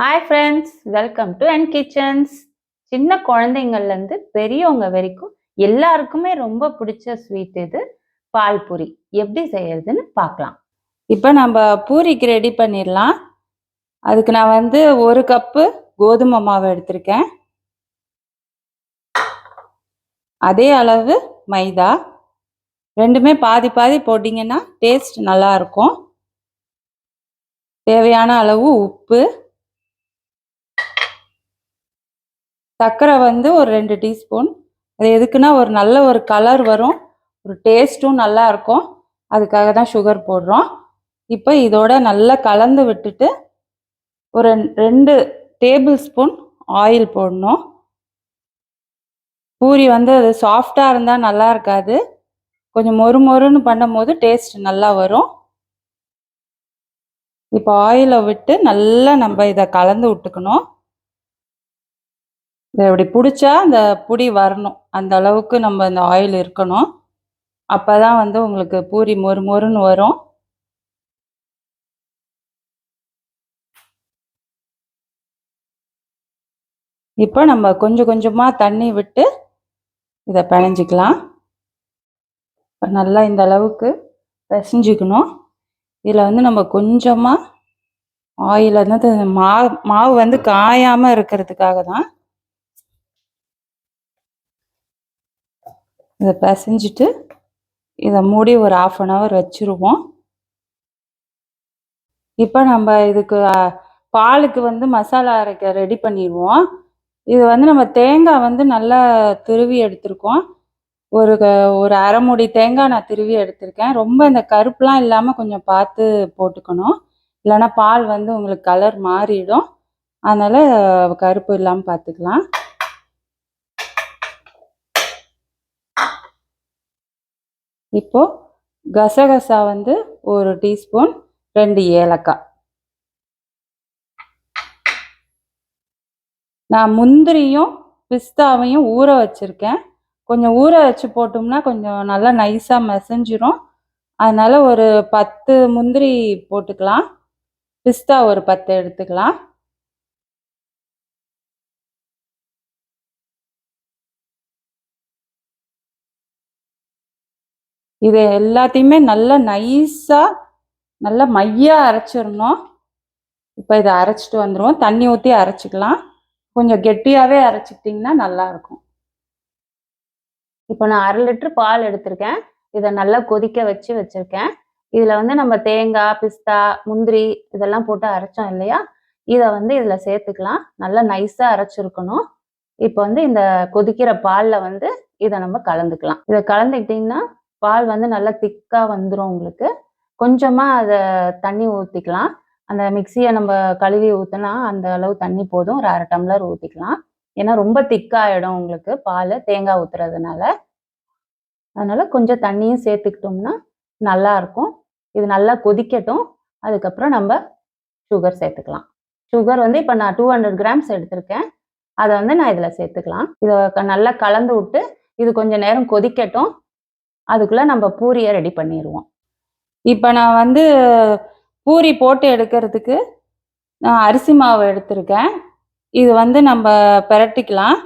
Hi friends, welcome to N Kitchens. சின்ன குழந்தைங்கள்ல இருந்து பெரியவங்க வரைக்கும் எல்லாருக்குமே ரொம்ப பிடிச்ச ஸ்வீட் இது பால் பூரி. எப்படி செய்யறதுன்னு பார்க்கலாம். இப்போ நம்ம பூரிக்கு ரெடி பண்ணிடலாம். அதுக்கு நான் வந்து 1 கப்பு கோதுமை மாவு எடுத்திருக்கேன். அதே அளவு மைதா. ரெண்டுமே பாதி பாதி போட்டிங்கன்னா டேஸ்ட் நல்லா இருக்கும். தேவையான அளவு உப்பு, சர்க்கரை வந்து ஒரு 2 டீஸ்பூன். அது எதுக்குன்னா ஒரு நல்ல ஒரு கலர் வரும், ஒரு டேஸ்ட்டும் நல்லா இருக்கும். அதுக்காக தான் சுகர் போடுறோம். இப்போ இதோட நல்லா கலந்து விட்டுட்டு ஒரு 2 டேபிள் ஸ்பூன் ஆயில் போடணும். பூரி வந்து அது சாஃப்டாக இருந்தால் நல்லா இருக்காது, கொஞ்சம் மொறு மொறுன்னு பண்ணும் போது டேஸ்ட் நல்லா வரும். இப்போ ஆயிலை விட்டு நல்லா நம்ம இதை கலந்து விட்டுக்கணும். இதை இப்படி பிடிச்சா அந்த பொடி வரணும், அந்த அளவுக்கு நம்ம இந்த ஆயில் இருக்கணும். அப்போ தான் வந்து உங்களுக்கு பூரி மொறு மொறுன்னு வரும். இப்போ நம்ம கொஞ்சம் கொஞ்சமாக தண்ணி விட்டு இதை பிணைஞ்சிக்கலாம். இப்போ நல்லா இந்த அளவுக்கு பிசைஞ்சிக்கணும். இதில் வந்து நம்ம கொஞ்சமாக ஆயில் வந்து மாவு வந்து காயாமல் இருக்கிறதுக்காக தான் இதை பிசைஞ்சிட்டு இதை மூடி ஒரு 1/2 hour வச்சுருவோம். இப்போ நம்ம இதுக்கு பாலுக்கு வந்து மசாலா அரைக்க ரெடி பண்ணிடுவோம். இது வந்து நம்ம தேங்காய் வந்து நல்லா துருவி எடுத்திருக்கோம். ஒரு 1/2 மூடி தேங்காய் நான் துருவி எடுத்திருக்கேன். ரொம்ப இந்த கருப்புலாம் இல்லாமல் கொஞ்சம் பார்த்து போட்டுக்கணும், இல்லைன்னா பால் வந்து உங்களுக்கு கலர் மாறிடும். அதனால் கருப்பு இல்லாமல் பார்த்துக்கலாம். இப்போது கசகசா வந்து 1 டீஸ்பூன், 2 ஏலக்காய். நான் முந்திரியும் பிஸ்தாவையும் ஊற வச்சுருக்கேன். கொஞ்சம் ஊற வச்சு போட்டோம்னா கொஞ்சம் நல்லா நைஸாக மசிஞ்சிரும். அதனால் ஒரு 10 முந்திரி போட்டுக்கலாம், பிஸ்தா ஒரு 10 எடுத்துக்கலாம். இது எல்லாத்தையுமே நல்லா நைஸாக நல்லா மையாக அரைச்சிடணும். இப்போ இதை அரைச்சிட்டு வந்துடுவோம். தண்ணி ஊற்றி அரைச்சிக்கலாம். கொஞ்சம் கெட்டியாகவே அரைச்சிக்கிட்டிங்கன்னா நல்லாயிருக்கும். இப்போ நான் 1/2 லிட்டர் பால் எடுத்திருக்கேன். இதை நல்லா கொதிக்க வச்சுருக்கேன். இதில் வந்து நம்ம தேங்காய், பிஸ்தா, முந்திரி இதெல்லாம் போட்டு அரைச்சோம் இல்லையா, இதை வந்து இதில் சேர்த்துக்கலாம். நல்லா நைஸாக அரைச்சிருக்கணும். இப்போ வந்து இந்த கொதிக்கிற பாலில் வந்து இதை நம்ம கலந்துக்கலாம். இதை கலந்துக்கிட்டிங்கன்னா பால் வந்து நல்லா திக்காக வந்துடும் உங்களுக்கு. கொஞ்சமாக அதை தண்ணி ஊற்றிக்கலாம். அந்த மிக்சியை நம்ம கழுவி ஊற்றினா அந்த அளவு தண்ணி போதும். ஒரு 1/2 டம்ளர் ஊற்றிக்கலாம். ஏன்னா ரொம்ப திக்காகிடும் உங்களுக்கு பால் தேங்காய் ஊற்றுறதுனால. அதனால் கொஞ்சம் தண்ணியும் சேர்த்துக்கிட்டோம்னா நல்லாயிருக்கும். இது நல்லா கொதிக்கட்டும். அதுக்கப்புறம் நம்ம சுகர் சேர்த்துக்கலாம். சுகர் வந்து இப்போ நான் 200 கிராம்ஸ் எடுத்திருக்கேன். அதை வந்து நான் இதில் சேர்த்துக்கலாம். இதை நல்லா கலந்து விட்டு இது கொஞ்சம் நேரம் கொதிக்கட்டும். அதுக்குள்ளே நம்ம பூரியை ரெடி பண்ணிடுவோம். இப்போ நான் வந்து பூரி போட்டு எடுக்கிறதுக்கு நான் அரிசி மாவு எடுத்திருக்கேன். இது வந்து நம்ம பிரட்டிக்கலாம்.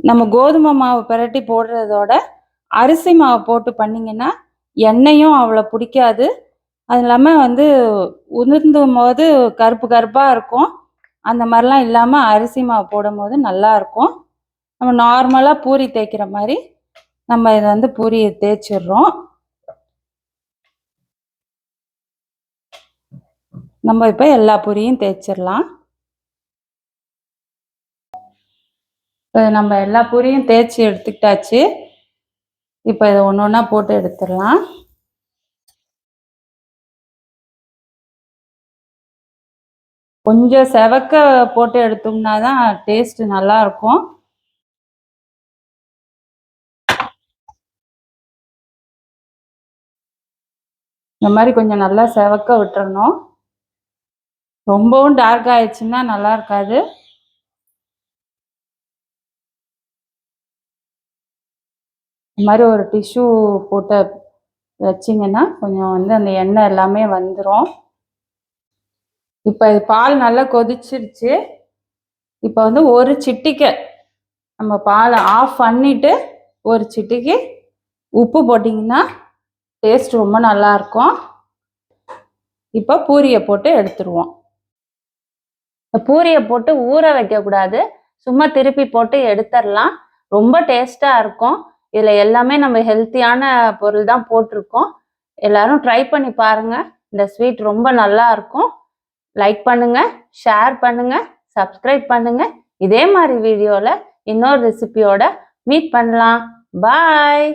நம்ம கோதுமை மாவு பிரட்டி போடுறதோட அரிசி மாவு போட்டு பண்ணிங்கன்னா எண்ணெயும் அவ்வளோ பிடிக்காது. அது இல்லாமல் வந்து உதிர்ந்தும் போது கருப்பு கருப்பாக இருக்கும். அந்த மாதிரிலாம் இல்லாமல் அரிசி மாவு போடும் போது நல்லாயிருக்கும். நம்ம நார்மலாக பூரி தேய்க்கிற மாதிரி நம்ம இதை வந்து பூரியை தேய்ச்சிடுறோம். நம்ம இப்போ எல்லா பூரியும் தேய்ச்சிடலாம். நம்ம எல்லா பூரியும் தேய்ச்சி எடுத்துக்கிட்டாச்சு. இப்போ இதை ஒன்று ஒன்றா போட்டு எடுத்துடலாம். கொஞ்சம் செவக்க போட்டு எடுத்தோம்னா தான் டேஸ்ட் நல்லாயிருக்கும். இந்த மாதிரி கொஞ்சம் நல்லா செவக்க விட்டுறணும். ரொம்பவும் டார்க் ஆயிடுச்சுன்னா நல்லா இருக்காது. இந்த மாதிரி ஒரு டிஷ்யூ போட்டு வச்சிங்கன்னா கொஞ்சம் வந்து அந்த எண்ணெய் எல்லாமே வந்துடும். இப்போ பால் நல்லா கொதிச்சிருச்சு. இப்போ வந்து ஒரு சிட்டிகை நம்ம பாலை ஆஃப் பண்ணிட்டு ஒரு சிட்டிகை உப்பு போட்டிங்கன்னா டேஸ்ட் ரொம்ப நல்லாயிருக்கும். இப்போ பூரியை போட்டு எடுத்துருவோம். இந்த பூரியை போட்டு ஊற வைக்கக்கூடாது, சும்மா திருப்பி போட்டு எடுத்துடலாம். ரொம்ப டேஸ்ட்டாக இருக்கும். இதில் எல்லாமே நம்ம ஹெல்த்தியான பொருள் தான் போட்டிருக்கோம். எல்லாரும் ட்ரை பண்ணி பாருங்க. இந்த ஸ்வீட் ரொம்ப நல்லா இருக்கும். லைக் பண்ணுங்க, ஷேர் பண்ணுங்க, சப்ஸ்கிரைப் பண்ணுங்க. இதே மாதிரி வீடியோவில் இன்னொரு ரெசிபியோட மீட் பண்ணலாம். பாய்.